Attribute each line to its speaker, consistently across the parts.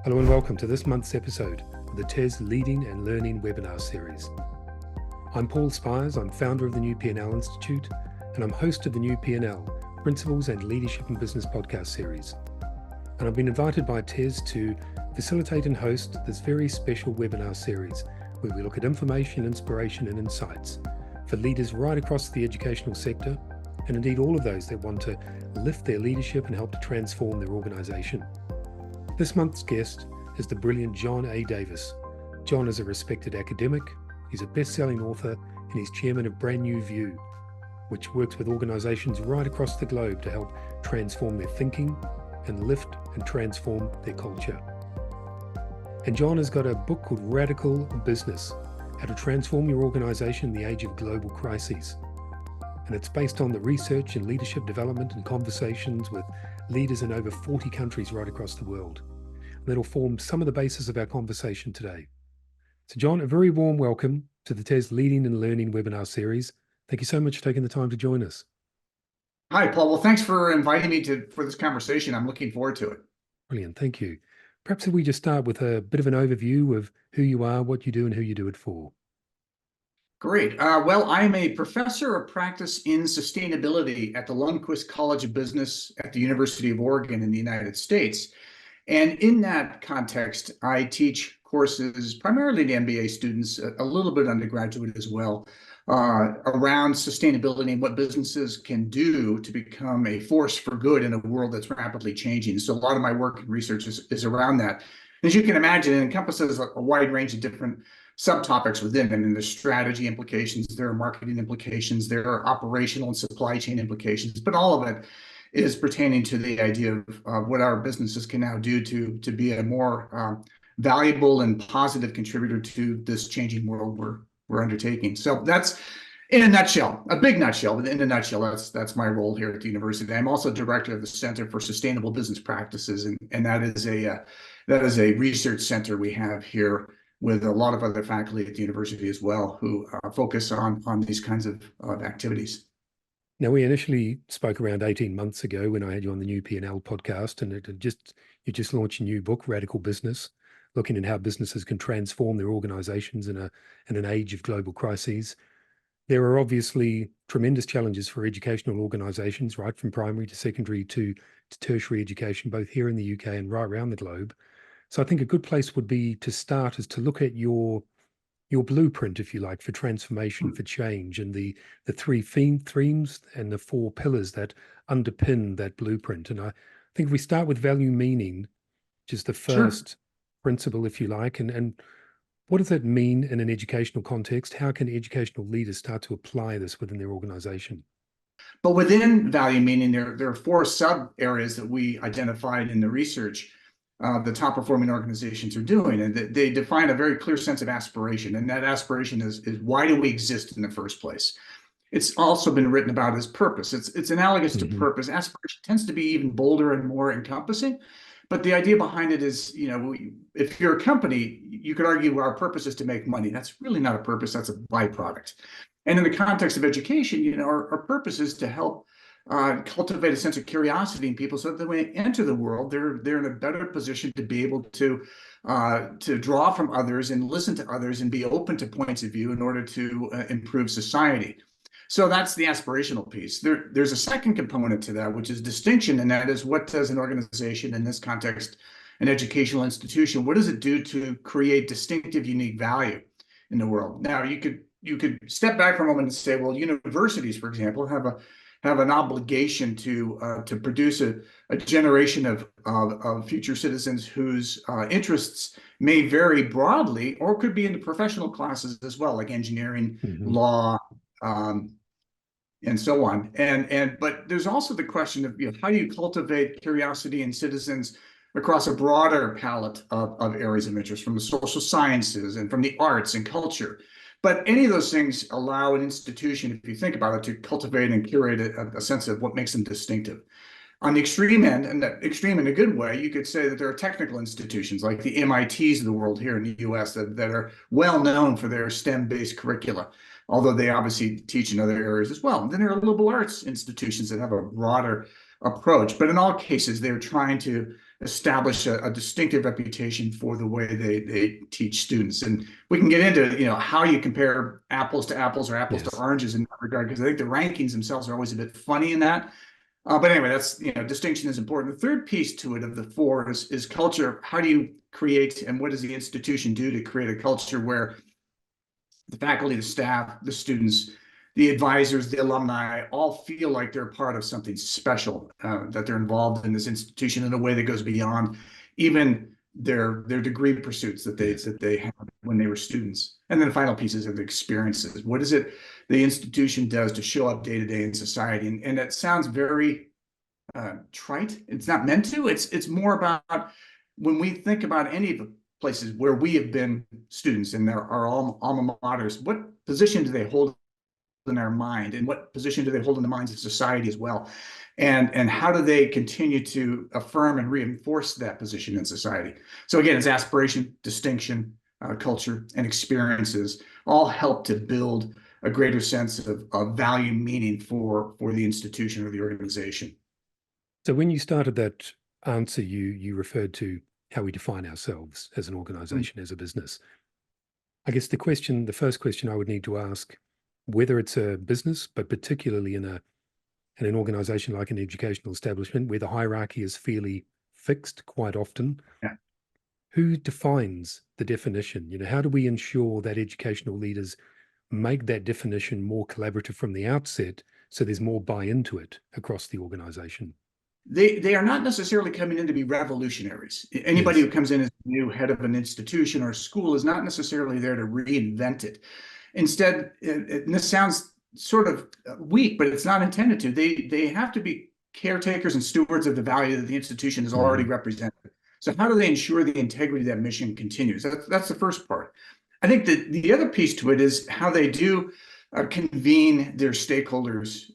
Speaker 1: Hello and welcome to this month's episode of the TES Leading and Learning webinar series. I'm Paul Spires, I'm founder of the New P&L Institute, and I'm host of the New P&L Principles and Leadership in Business podcast series. And I've been invited by TES to facilitate and host this very special webinar series where we look at information, inspiration and insights for leaders right across the educational sector, and indeed all of those that want to lift their leadership and help to transform their organisation. This month's guest is the brilliant John A. Davis. John is a respected academic, he's a best-selling author, and he's chairman of Brand New View, which works with organisations right across the globe to help transform their thinking and lift and transform their culture. And John has got a book called Radical Business, How to Transform Your Organisation in the Age of Global Crises. And it's based on the research and leadership development and conversations with leaders in over 40 countries right across the world. And that'll form some of the basis of our conversation today. So John, a very warm welcome to the TES Leading and Learning webinar series. Thank you so much for taking the time to join us.
Speaker 2: Hi, Paul. Well, thanks for inviting me for this conversation. I'm looking forward to it.
Speaker 1: Brilliant, thank you. Perhaps if we just start with a bit of an overview of who you are, what you do, and who you do it for.
Speaker 2: Great. Well, I'm a professor of practice in sustainability at the Lundquist College of Business at the University of Oregon in the United States. And in that context, I teach courses primarily to MBA students, a little bit undergraduate as well, around sustainability and what businesses can do to become a force for good in a world that's rapidly changing. So a lot of my work and research is around that. As you can imagine, it encompasses a wide range of different subtopics within. I mean, there's strategy implications, there are marketing implications, there are operational and supply chain implications, but all of it is pertaining to the idea of what our businesses can now do to be a more valuable and positive contributor to this changing world we're undertaking. So that's in a nutshell, a big nutshell, but in a nutshell, that's my role here at the university. I'm also director of the Center for Sustainable Business Practices, and that is a research center we have here with a lot of other faculty at the university as well, who focus on these kinds of activities.
Speaker 1: Now, we initially spoke around 18 months ago when I had you on the New P&L podcast, and you just launched a new book, Radical Business, looking at how businesses can transform their organizations in an age of global crises. There are obviously tremendous challenges for educational organizations, right from primary to secondary to tertiary education, both here in the UK and right around the globe. So I think a good place would be to start is to look at your blueprint, if you like, for transformation, for change, and the three themes and the four pillars that underpin that blueprint. And I think if we start with value meaning, which is the first principle, if you like, and what does that mean in an educational context? How can educational leaders start to apply this within their organization?
Speaker 2: But within value meaning, there are four sub areas that we identified in the research the top performing organizations are doing, and they define a very clear sense of aspiration, and that aspiration is why do we exist in the first place? It's also been written about as purpose. It's analogous to purpose. Aspiration tends to be even bolder and more encompassing, but the idea behind it is, if you're a company, you could argue our purpose is to make money. That's really not a purpose, that's a byproduct. And in the context of education, our purpose is to help cultivate a sense of curiosity in people so that when they enter the world, they're in a better position to be able to draw from others and listen to others and be open to points of view in order to improve society. So that's the aspirational piece. There's a second component to that, which is distinction, and that is, what does an organization, in this context, an educational institution, what does it do to create distinctive, unique value in the world? Now, you could step back for a moment and say, well, universities, for example, have an obligation to produce a generation of future citizens whose interests may vary broadly, or could be in the professional classes as well, like engineering, law, and so on. But there's also the question of how do you cultivate curiosity in citizens across a broader palette of areas of interest, from the social sciences and from the arts and culture. But any of those things allow an institution, if you think about it, to cultivate and curate a sense of what makes them distinctive. On the extreme end, and that extreme in a good way, you could say that there are technical institutions like the MITs of the world here in the US that are well known for their STEM-based curricula, although they obviously teach in other areas as well. And then there are liberal arts institutions that have a broader approach, but in all cases, they're trying to establish a distinctive reputation for the way they teach students. And we can get into, how you compare apples to apples or apples to oranges in that regard, because I think the rankings themselves are always a bit funny in that. But anyway, that's, distinction is important. The third piece to it of the four is culture. How do you create, and what does the institution do to create a culture where the faculty, the staff, the students, the advisors, the alumni all feel like they're part of something special, that they're involved in this institution in a way that goes beyond even their degree pursuits that they had when they were students. And then the final pieces of the experiences. What is it the institution does to show up day to day in society? And that sounds very trite. It's not meant to. It's more about when we think about any of the places where we have been students and there are alma maters, what position do they hold in our mind, and what position do they hold in the minds of society as well? And how do they continue to affirm and reinforce that position in society? So again, it's aspiration, distinction, culture, and experiences all help to build a greater sense of value, meaning for the institution or the organization.
Speaker 1: So when you started that answer, you referred to how we define ourselves as an organization, as a business. I guess the first question I would need to ask, whether it's a business, but particularly in an organization like an educational establishment where the hierarchy is fairly fixed quite often, who defines the definition? How do we ensure that educational leaders make that definition more collaborative from the outset so there's more buy-in to it across the organization?
Speaker 2: They are not necessarily coming in to be revolutionaries. Anybody who comes in as new head of an institution or school is not necessarily there to reinvent it. Instead, and this sounds sort of weak, but it's not intended to. They have to be caretakers and stewards of the value that the institution has already represented. So how do they ensure the integrity of that mission continues? That's the first part. I think that the other piece to it is how they do convene their stakeholders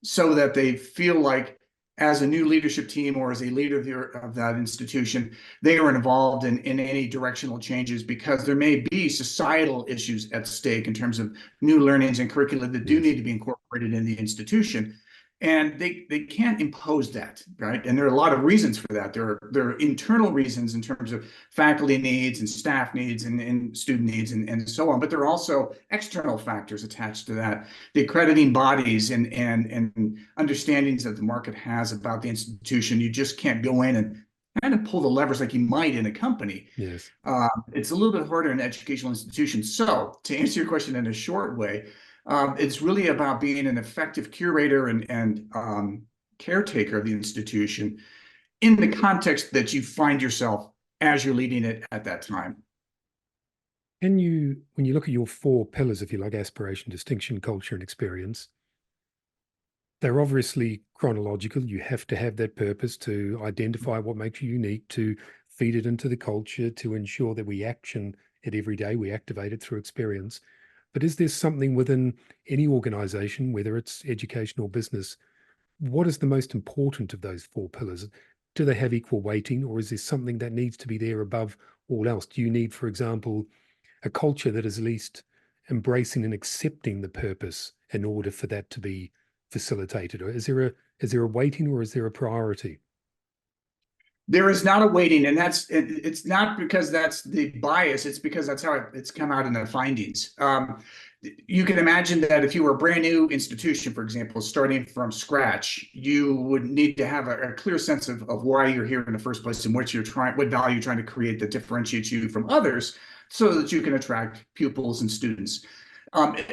Speaker 2: so that they feel like, as a new leadership team or as a leader of that institution, they are involved in any directional changes, because there may be societal issues at stake in terms of new learnings and curricula that do need to be incorporated in the institution. And they can't impose that, right? And there are a lot of reasons for that. There are internal reasons in terms of faculty needs and staff needs and student needs and so on. But there are also external factors attached to that. The accrediting bodies and understandings that the market has about the institution. You just can't go in and kind of pull the levers like you might in a company.
Speaker 1: Yes.
Speaker 2: It's a little bit harder in an educational institution. So to answer your question in a short way, it's really about being an effective curator and caretaker of the institution in the context that you find yourself as you're leading it at that time.
Speaker 1: When you look at your four pillars, if you like, aspiration, distinction, culture, and experience, they're obviously chronological. You have to have that purpose to identify what makes you unique, to feed it into the culture, to ensure that we action it every day, we activate it through experience. But is there something within any organization, whether it's education or business, what is the most important of those four pillars? Do they have equal weighting, or is there something that needs to be there above all else? Do you need, for example, a culture that is at least embracing and accepting the purpose in order for that to be facilitated? Or is there a weighting, or is there a priority?
Speaker 2: There is not a weighting, and it's not because that's the bias. It's because that's how it's come out in the findings. You can imagine that if you were a brand new institution, for example, starting from scratch, you would need to have a clear sense of why you're here in the first place and what value you're trying to create that differentiates you from others, so that you can attract pupils and students.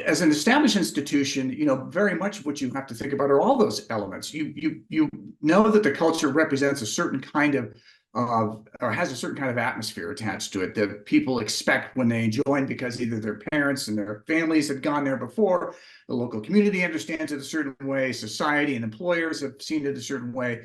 Speaker 2: As an established institution, very much what you have to think about are all those elements. You know that the culture represents a certain kind of or has a certain kind of atmosphere attached to it that people expect when they join, because either their parents and their families had gone there before, the local community understands it a certain way, society and employers have seen it a certain way,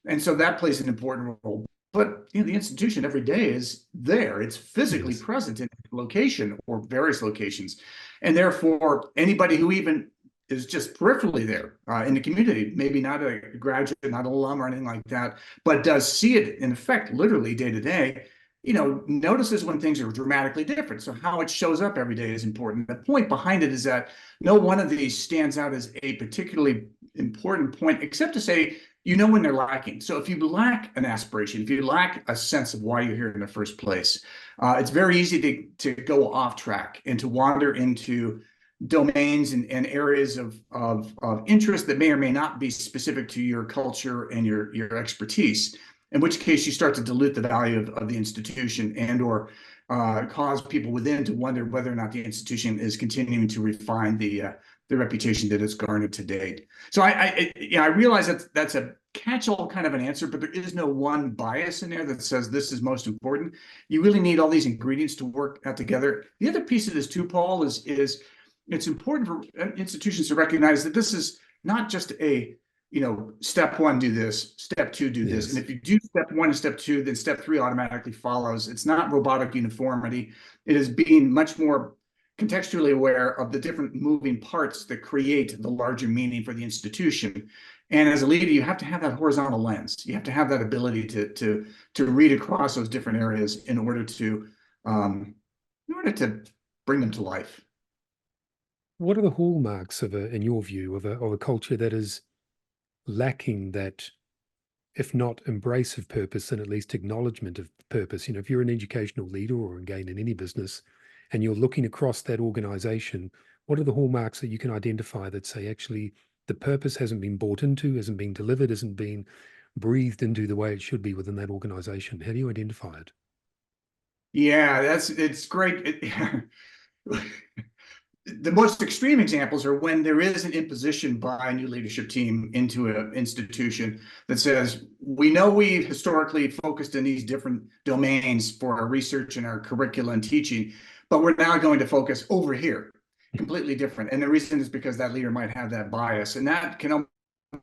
Speaker 2: and so that plays an important role. But the institution every day is there. It's physically present in a location or various locations. And therefore, anybody who even is just peripherally there in the community, maybe not a graduate, not an alum or anything like that, but does see it in effect literally day to day, notices when things are dramatically different. So how it shows up every day is important. The point behind it is that no one of these stands out as a particularly important point, except to say you know when they're lacking. So if you lack an aspiration, if you lack a sense of why you're here in the first place, it's very easy to go off track and to wander into domains and areas of interest that may or may not be specific to your culture and your expertise, in which case you start to dilute the value of the institution and or cause people within to wonder whether or not the institution is continuing to refine the reputation that it's garnered to date. So I realize that that's a catch-all kind of an answer, but there is no one bias in there that says this is most important. You really need all these ingredients to work out together. The other piece of this too, Paul, is it's important for institutions to recognize that this is not just a, step one, do this, step two, do this.
Speaker 1: Yes.
Speaker 2: And if you do step one and step two, then step three automatically follows. It's not robotic uniformity. It is being much more contextually aware of the different moving parts that create the larger meaning for the institution. And as a leader, you have to have that horizontal lens. You have to have that ability to read across those different areas in order to bring them to life.
Speaker 1: What are the hallmarks in your view, of a culture that is lacking that, if not embrace of purpose, then at least acknowledgement of purpose? If you're an educational leader or again in any business, and you're looking across that organization, what are the hallmarks that you can identify that say, actually, the purpose hasn't been bought into, hasn't been delivered, hasn't been breathed into the way it should be within that organization? How do you identify it?
Speaker 2: Yeah, it's great. The most extreme examples are when there is an imposition by a new leadership team into an institution that says, we know we've historically focused in these different domains for our research and our curricula and teaching, but we're now going to focus over here, completely different. And the reason is because that leader might have that bias, and that can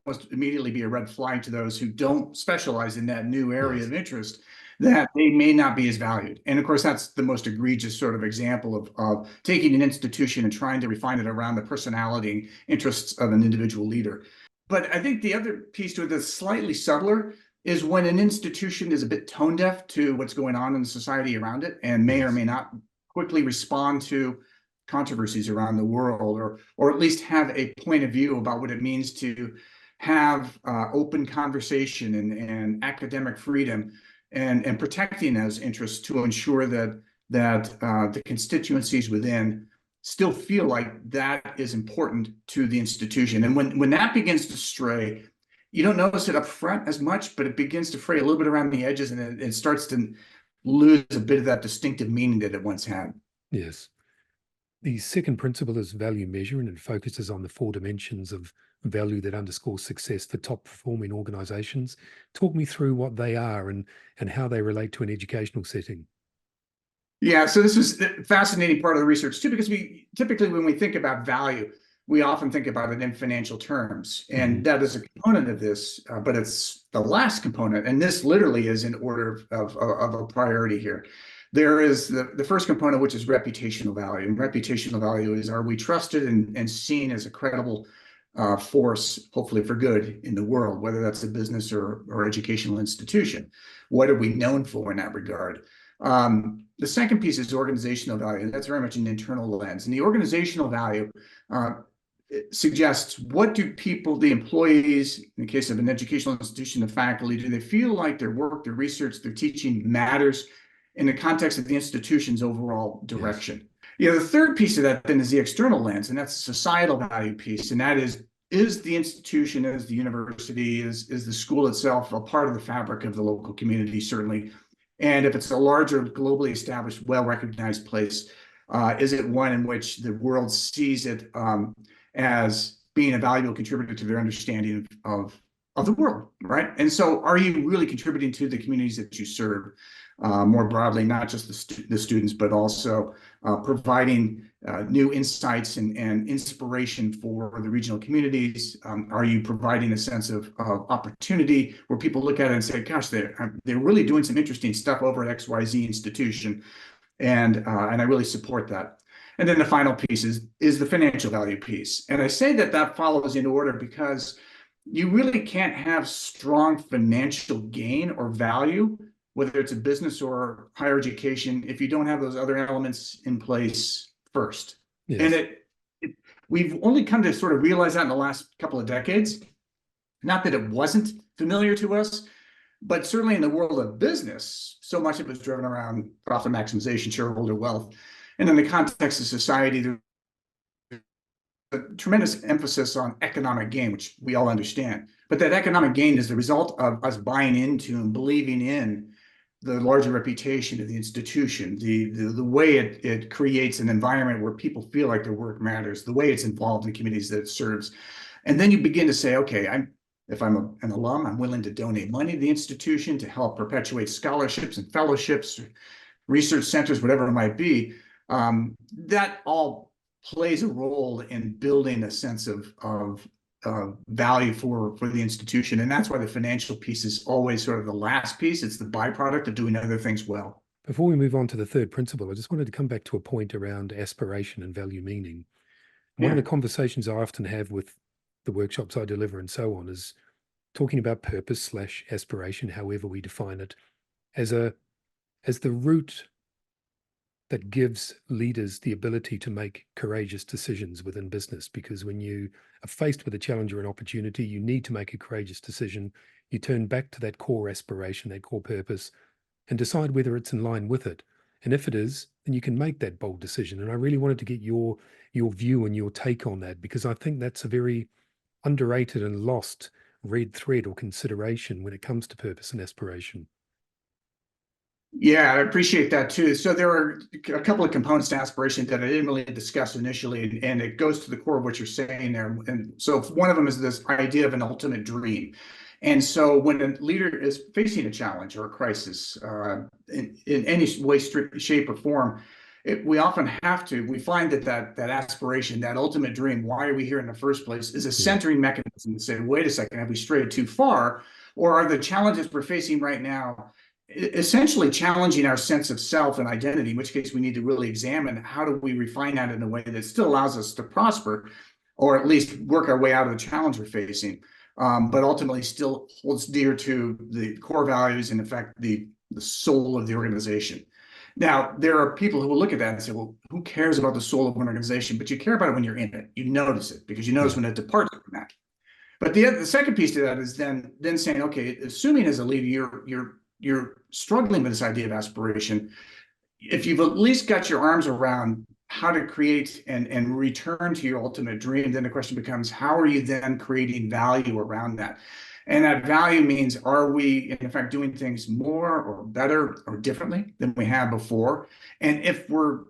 Speaker 2: almost immediately be a red flag to those who don't specialize in that new area of interest, that they may not be as valued. And of course, that's the most egregious sort of example of taking an institution and trying to refine it around the personality and interests of an individual leader. But I think the other piece to it that's slightly subtler is when an institution is a bit tone deaf to what's going on in the society around it and may or may not quickly respond to controversies around the world, or at least have a point of view about what it means to have open conversation and academic freedom, and protecting those interests to ensure that the constituencies within still feel like that is important to the institution. And when that begins to stray, you don't notice it up front as much, but it begins to fray a little bit around the edges, and it starts to lose a bit of that distinctive meaning that it once had.
Speaker 1: Yes. The second principle is value measuring, and focuses on the 4 dimensions of value that underscore success for top performing organizations. Talk me through what they are and how they relate to an educational setting.
Speaker 2: Yeah, so this is the fascinating part of the research too, because we typically, when we think about value, we often think about it in financial terms, and that is a component of this, but it's the last component, and this literally is in order of a priority here. There is the first component, which is reputational value. And reputational value is, are we trusted and seen as a credible force, hopefully for good, in the world, whether that's a business or educational institution? What are we known for in that regard? The second piece is organizational value, and that's very much an internal lens. And the organizational value suggests, what do people, the employees, in the case of an educational institution, the faculty, do they feel like their work, their research, their teaching matters in the context of the institution's overall direction? Yes. The third piece of that then is the external lens, and that's the societal value piece. And that is the institution, is the university, is the school itself a part of the fabric of the local community, certainly? And if it's a larger, globally established, well-recognized place, is it one in which the world sees it as being a valuable contributor to their understanding of the world, right? And so are you really contributing to the communities that you serve more broadly, not just the students, but also providing new insights and inspiration for the regional communities? Are you providing a sense of opportunity where people look at it and say, gosh, they're really doing some interesting stuff over at XYZ institution, and I really support that. And then the final piece is the financial value piece. And I say that follows in order because you really can't have strong financial gain or value, whether it's a business or higher education, if you don't have those other elements in place first. Yes. And we've only come to sort of realize that in the last couple of decades. Not that it wasn't familiar to us, but certainly in the world of business, so much of it is driven around profit maximization, shareholder wealth. And in the context of society, there's a tremendous emphasis on economic gain, which we all understand. But that economic gain is the result of us buying into and believing in the larger reputation of the institution, the way it creates an environment where people feel like their work matters, the way it's involved in communities that it serves. And then you begin to say, okay, if I'm an alum, I'm willing to donate money to the institution to help perpetuate scholarships and fellowships, research centers, whatever it might be. That all plays a role in building a sense of value for the institution. And that's why the financial piece is always sort of the last piece. It's the byproduct of doing other things well.
Speaker 1: Before we move on to the third principle, I just wanted to come back to a point around aspiration and value meaning. One of the conversations I often have with the workshops I deliver and so on is talking about purpose / aspiration, however we define it, as the root that gives leaders the ability to make courageous decisions within business. Because when you are faced with a challenge or an opportunity, you need to make a courageous decision. You turn back to that core aspiration, that core purpose, and decide whether it's in line with it. And if it is, then you can make that bold decision. And I really wanted to get your view and your take on that, because I think that's a very underrated and lost red thread or consideration when it comes to purpose and aspiration.
Speaker 2: Yeah, I appreciate that too. So there are a couple of components to aspiration that I didn't really discuss initially, and it goes to the core of what you're saying there. And so one of them is this idea of an ultimate dream. And so when a leader is facing a challenge or a crisis in any way, shape, or form, we often we find that aspiration, that ultimate dream, why are we here in the first place, is a centering mechanism to say, wait a second, have we strayed too far? Or are the challenges we're facing right now essentially challenging our sense of self and identity, in which case we need to really examine how do we refine that in a way that still allows us to prosper, or at least work our way out of the challenge we're facing, but ultimately still holds dear to the core values and, in fact, the soul of the organization. Now, there are people who will look at that and say, well, who cares about the soul of an organization? But you care about it when you're in it. You notice it because you notice when it departs from that. But the second piece to that is then saying, okay, assuming as a leader you're struggling with this idea of aspiration, if you've at least got your arms around how to create and return to your ultimate dream, then the question becomes, how are you then creating value around that? And that value means, are we in fact doing things more or better or differently than we have before? And if we're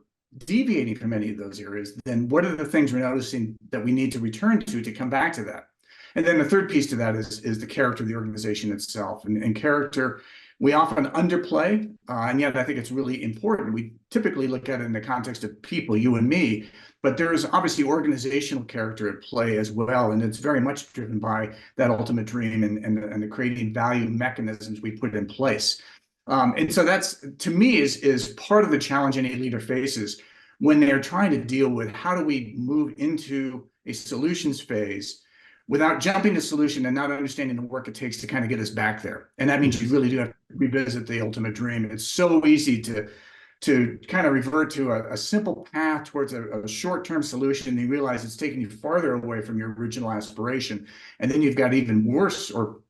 Speaker 2: deviating from any of those areas, then what are the things we're noticing that we need to return to come back to that? And then the third piece to that is the character of the organization itself. And character, we often underplay, and yet I think it's really important. We typically look at it in the context of people, you and me, but there's obviously organizational character at play as well, and it's very much driven by that ultimate dream and the creating value mechanisms we put in place. And so that's, to me, is part of the challenge any leader faces when they're trying to deal with how do we move into a solutions phase without jumping to solution and not understanding the work it takes to kind of get us back there. And that means you really do have to revisit the ultimate dream. It's so easy to kind of revert to a simple path towards a short-term solution, and you realize it's taking you farther away from your original aspiration. And then you've got even worse or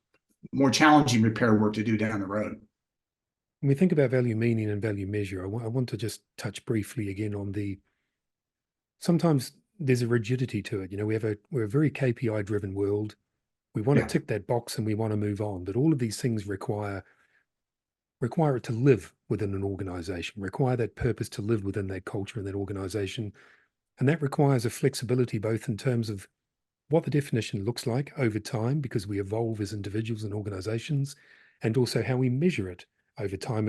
Speaker 2: more challenging repair work to do down the road.
Speaker 1: When we think about value meaning and value measure, I want to just touch briefly again on sometimes there's a rigidity to it. We're a very KPI driven world. We want to tick that box and we want to move on, but all of these things require it to live within an organization, require that purpose to live within that culture and that organization. And that requires a flexibility, both in terms of what the definition looks like over time, because we evolve as individuals and organizations, and also how we measure it over time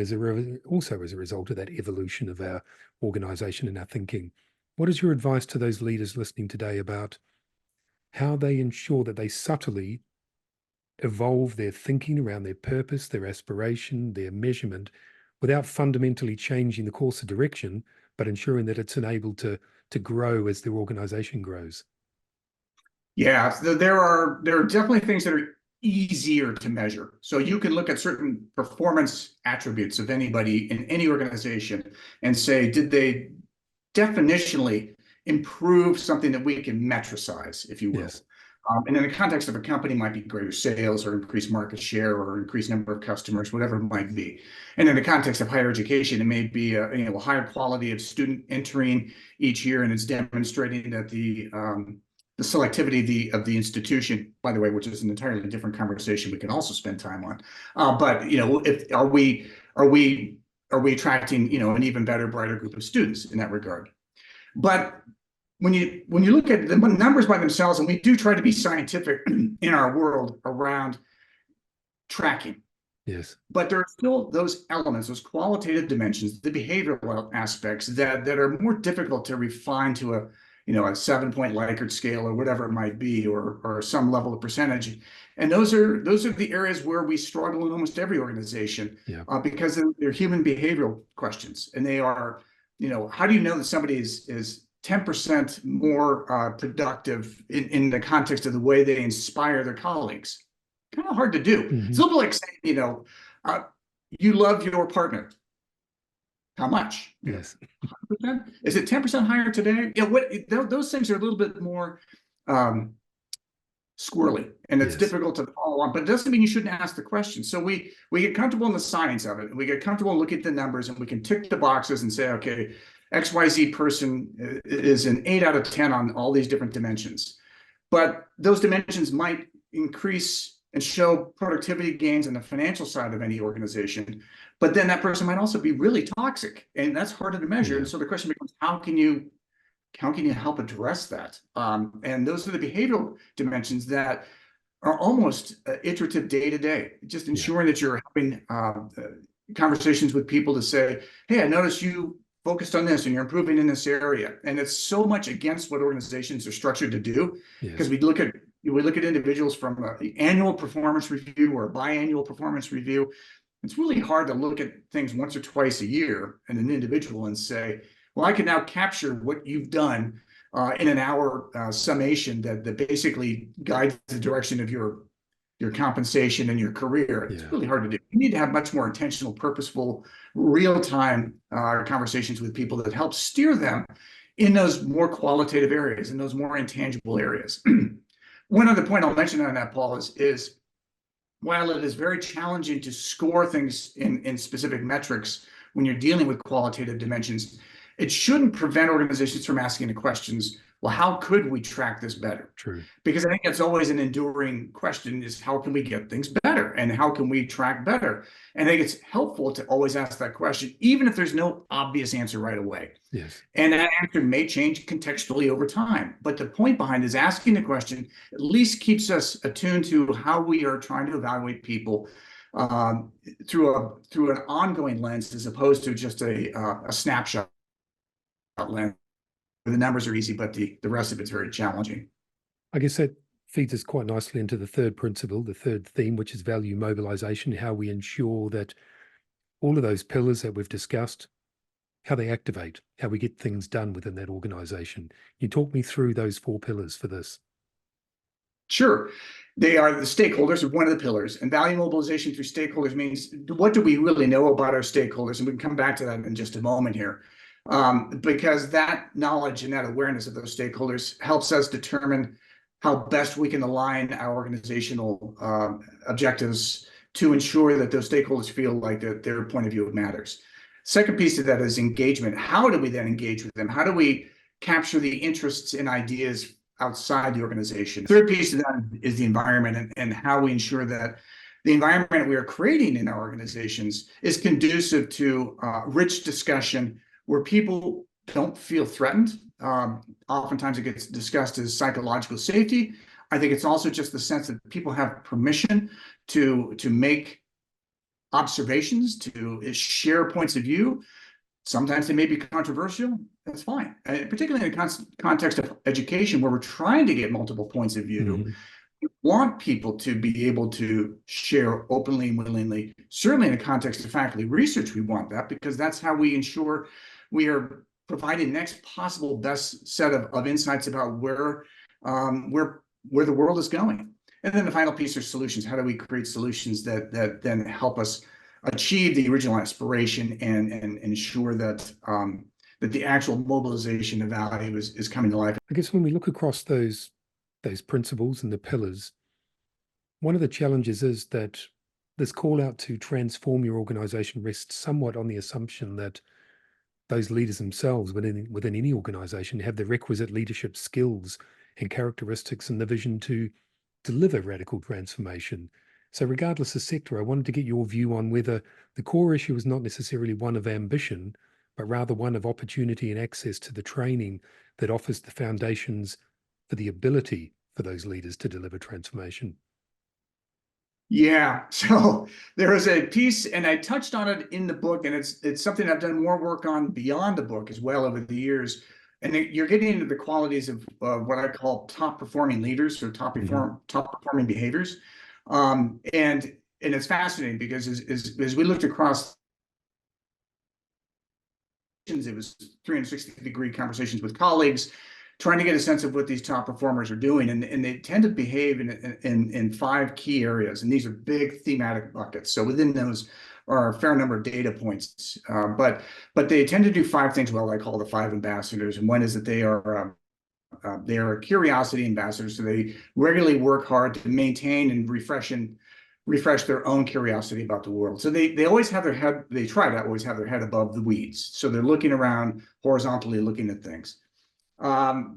Speaker 1: also as a result of that evolution of our organization and our thinking. What is your advice to those leaders listening today about how they ensure that they subtly evolve their thinking around their purpose, their aspiration, their measurement, without fundamentally changing the course of direction, but ensuring that it's enabled to grow as their organization grows?
Speaker 2: Yeah, so there are definitely things that are easier to measure. So you can look at certain performance attributes of anybody in any organization and say, did they definitionally improve something that we can metricize, if you will? Yes. And in the context of a company, might be greater sales or increased market share or increased number of customers, whatever it might be. And in the context of higher education, it may be a higher quality of student entering each year, and it's demonstrating that the selectivity of the institution, by the way, which is an entirely different conversation we can also spend time on. But if are we attracting an even better, brighter group of students in that regard? But when you look at the numbers by themselves, and we do try to be scientific in our world around tracking.
Speaker 1: Yes.
Speaker 2: But there are still those elements, those qualitative dimensions, the behavioral aspects that are more difficult to refine to a 7-point Likert scale or whatever it might be, or some level of percentage. And those are the areas where we struggle in almost every organization, because they're human behavioral questions, and they are, how do you know that somebody is 10% more productive in the context of the way they inspire their colleagues? Kind of hard to do. It's a little bit like saying, you love your partner. How much?
Speaker 1: Yes.
Speaker 2: 100%? Is it 10% higher today? Those things are a little bit more squirrely, and it's difficult to follow on, but it doesn't mean you shouldn't ask the question. So we get comfortable in the science of it, and we get comfortable and look at the numbers, and we can tick the boxes and say, okay, XYZ person is an 8 out of 10 on all these different dimensions. But those dimensions might increase and show productivity gains on the financial side of any organization. But then that person might also be really toxic, and that's harder to measure. And so the question becomes, how can you help address that? And those are the behavioral dimensions that are almost iterative day to day, just ensuring that you're having conversations with people to say, hey, I noticed you focused on this and you're improving in this area. And it's so much against what organizations are structured to do, because we look at individuals from an annual performance review or a biannual performance review. It's really hard to look at things once or twice a year in an individual and say, well, I can now capture what you've done in an hour really that basically guides the direction of your compensation and your career. It's really hard to do. You need to have much more intentional, purposeful, real-time conversations with people that help steer them in those more qualitative areas, in those more intangible areas. One other point I'll mention on that, Paul, is while it is very challenging to score things in specific metrics when you're dealing with qualitative dimensions, it shouldn't prevent organizations from asking the questions, well, how could we track this better?
Speaker 1: True.
Speaker 2: Because I think it's always an enduring question, is how can we get things better and how can we track better? And I think it's helpful to always ask that question, even if there's no obvious answer right away.
Speaker 1: Yes.
Speaker 2: And that answer may change contextually over time. But the point behind is asking the question at least keeps us attuned to how we are trying to evaluate people through an ongoing lens, as opposed to just a snapshot lens. The numbers are easy, but the rest of it's very challenging.
Speaker 1: I guess that feeds us quite nicely into the third principle, the third theme, which is value mobilization, how we ensure that all of those pillars that we've discussed, how they activate, how we get things done within that organization. You talk me through those 4 pillars for this.
Speaker 2: Sure. They are the stakeholders of one of the pillars, and value mobilization through stakeholders means, what do we really know about our stakeholders? And we can come back to that in just a moment here. Because that knowledge and that awareness of those stakeholders helps us determine how best we can align our organizational objectives to ensure that those stakeholders feel like that their point of view matters. Second piece of that is engagement. How do we then engage with them? How do we capture the interests and ideas outside the organization? Third piece of that is the environment, and how we ensure that the environment we are creating in our organizations is conducive to rich discussion, where people don't feel threatened. Oftentimes it gets discussed as psychological safety. I think it's also just the sense that people have permission to make observations, to share points of view. Sometimes they may be controversial. That's fine. And particularly in the context of education, where we're trying to get multiple points of view, we want people to be able to share openly and willingly. Certainly in the context of faculty research, we want that, because that's how we ensure we are providing the next possible best set of insights about where the world is going. And then the final piece are solutions. How do we create solutions that then help us achieve the original aspiration and ensure that that the actual mobilization of value is coming to life?
Speaker 1: I guess when we look across those those principles and the pillars. One of the challenges is that this call out to transform your organization rests somewhat on the assumption that those leaders themselves within any organization have the requisite leadership skills and characteristics and the vision to deliver radical transformation. So regardless of sector, I wanted to get your view on whether the core issue is not necessarily one of ambition, but rather one of opportunity and access to the training that offers the foundations for the ability for those leaders to deliver transformation.
Speaker 2: Yeah, so there is a piece, and I touched on it in the book, and it's something I've done more work on beyond the book as well over the years. And you're getting into the qualities of what I call top performing leaders, or top performing behaviors. And it's fascinating because as we looked across, it was 360-degree conversations with colleagues, trying to get a sense of what these top performers are doing, and they tend to behave in 5 key areas, and these are big thematic buckets. So within those are a fair number of data points, but they tend to do 5 things well. I call the 5 ambassadors, and one is that they are curiosity ambassadors. So they regularly work hard to maintain and refresh their own curiosity about the world. So they always have their head. They try to always have their head above the weeds. So they're looking around horizontally, looking at things.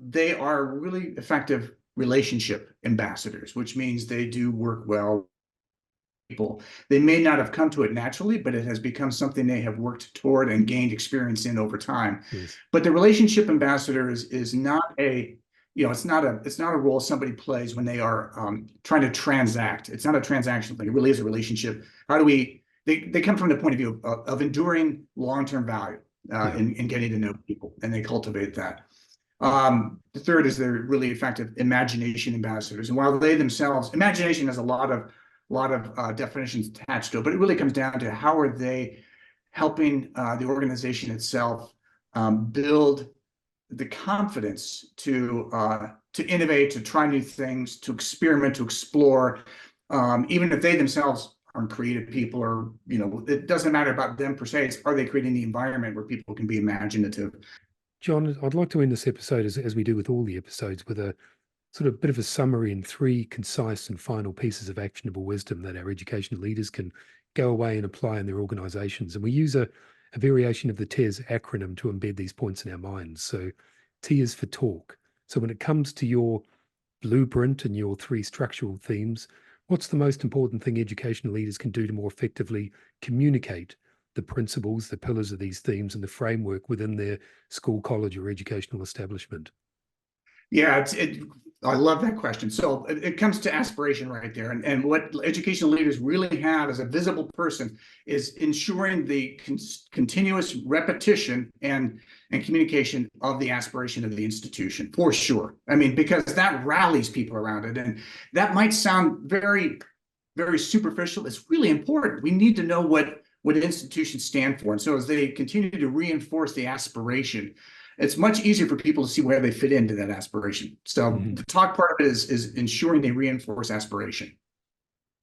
Speaker 2: They are really effective relationship ambassadors, which means they do work well with people. They may not have come to it naturally, but it has become something they have worked toward and gained experience in over time.
Speaker 1: Yes.
Speaker 2: But the relationship ambassador is not a, it's not a role somebody plays when they are trying to transact. It's not a transactional thing. It really is a relationship. How do they come from the point of view of enduring long-term value in getting to know people, and they cultivate that. The third is they're really effective imagination ambassadors. And while they themselves, imagination has a lot of definitions attached to it, but it really comes down to how are they helping the organization itself build the confidence to innovate, to try new things, to experiment, to explore, even if they themselves aren't creative people, or it doesn't matter about them per se. It's, are they creating the environment where people can be imaginative?
Speaker 1: John, I'd like to end this episode, as we do with all the episodes, with a sort of bit of a summary and 3 concise and final pieces of actionable wisdom that our educational leaders can go away and apply in their organizations. And we use a variation of the TES acronym to embed these points in our minds. So T is for talk. So when it comes to your blueprint and your 3 structural themes, what's the most important thing educational leaders can do to more effectively communicate the principles, the pillars of these themes, and the framework within their school, college, or educational establishment?
Speaker 2: Yeah, I love that question. So it comes to aspiration right there. And what educational leaders really have as a visible person is ensuring the continuous repetition and communication of the aspiration of the institution, for sure. I mean, because that rallies people around it. And that might sound very, very superficial. It's really important. We need to know what institutions stand for. And so as they continue to reinforce the aspiration, it's much easier for people to see where they fit into that aspiration. So the talk part of it is ensuring they reinforce aspiration.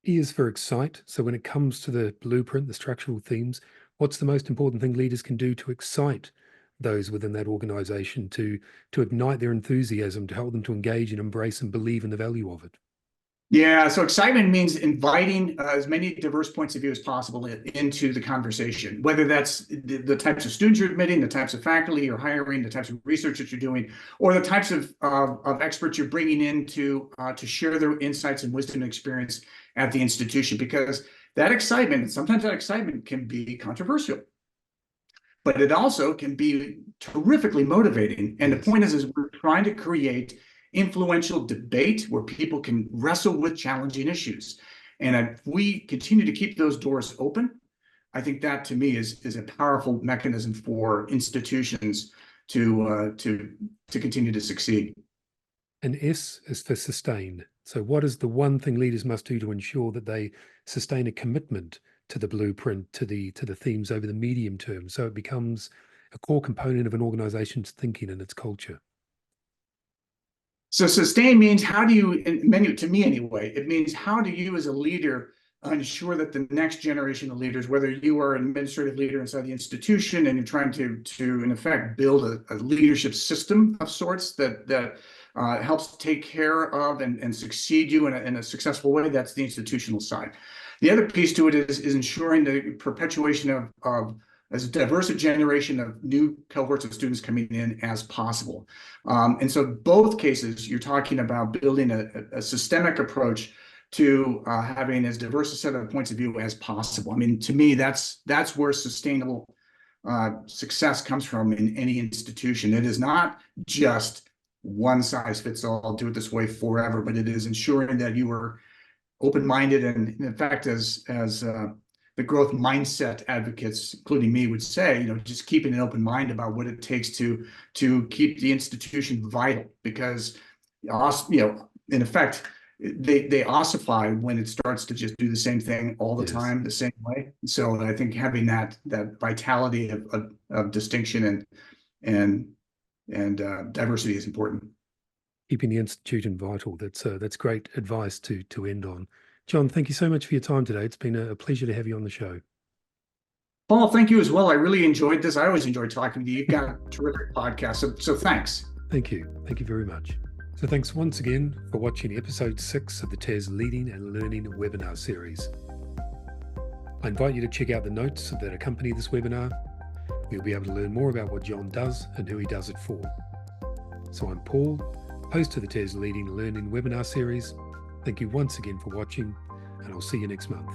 Speaker 1: E is for excite. So when it comes to the blueprint, the structural themes, what's the most important thing leaders can do to excite those within that organization, to ignite their enthusiasm, to help them to engage and embrace and believe in the value of it?
Speaker 2: Yeah, so excitement means inviting as many diverse points of view as possible into the conversation, whether that's the types of students you're admitting, the types of faculty you're hiring, the types of research that you're doing, or the types of experts you're bringing in to share their insights and wisdom and experience at the institution. Because that excitement, sometimes that excitement can be controversial, but it also can be terrifically motivating. And the point is we're trying to create influential debate where people can wrestle with challenging issues. And if we continue to keep those doors open, I think that to me is a powerful mechanism for institutions to continue to succeed.
Speaker 1: And S is for sustain. So what is the one thing leaders must do to ensure that they sustain a commitment to the blueprint, to the themes over the medium term, so it becomes a core component of an organization's thinking and its culture?
Speaker 2: So sustain means how do you, to me anyway, it means how do you as a leader ensure that the next generation of leaders, whether you are an administrative leader inside the institution and you're trying to in effect build a leadership system of sorts that helps take care of and succeed you in a successful way. That's the institutional side. The other piece to it is ensuring the perpetuation of as diverse a generation of new cohorts of students coming in as possible. And so both cases, you're talking about building a systemic approach to having as diverse a set of points of view as possible. I mean, to me, that's where sustainable success comes from in any institution. It is not just one size fits all, do it this way forever, but it is ensuring that you are open-minded, and in fact, as the growth mindset advocates, including me, would say, just keeping an open mind about what it takes to keep the institution vital, because in effect, they ossify when it starts to just do the same thing all the time, the same way. So I think having that vitality of distinction and diversity is important.
Speaker 1: Keeping the institution vital. That's great advice to end on. John, thank you so much for your time today. It's been a pleasure to have you on the show.
Speaker 2: Paul, thank you as well. I really enjoyed this. I always enjoy talking to you. You've got a terrific podcast. So thanks.
Speaker 1: Thank you. Thank you very much. So thanks once again for watching episode 6 of the TAS Leading and Learning webinar series. I invite you to check out the notes that accompany this webinar. You'll be able to learn more about what John does and who he does it for. So I'm Paul, host of the TAS Leading and Learning webinar series. Thank you once again for watching, and I'll see you next month.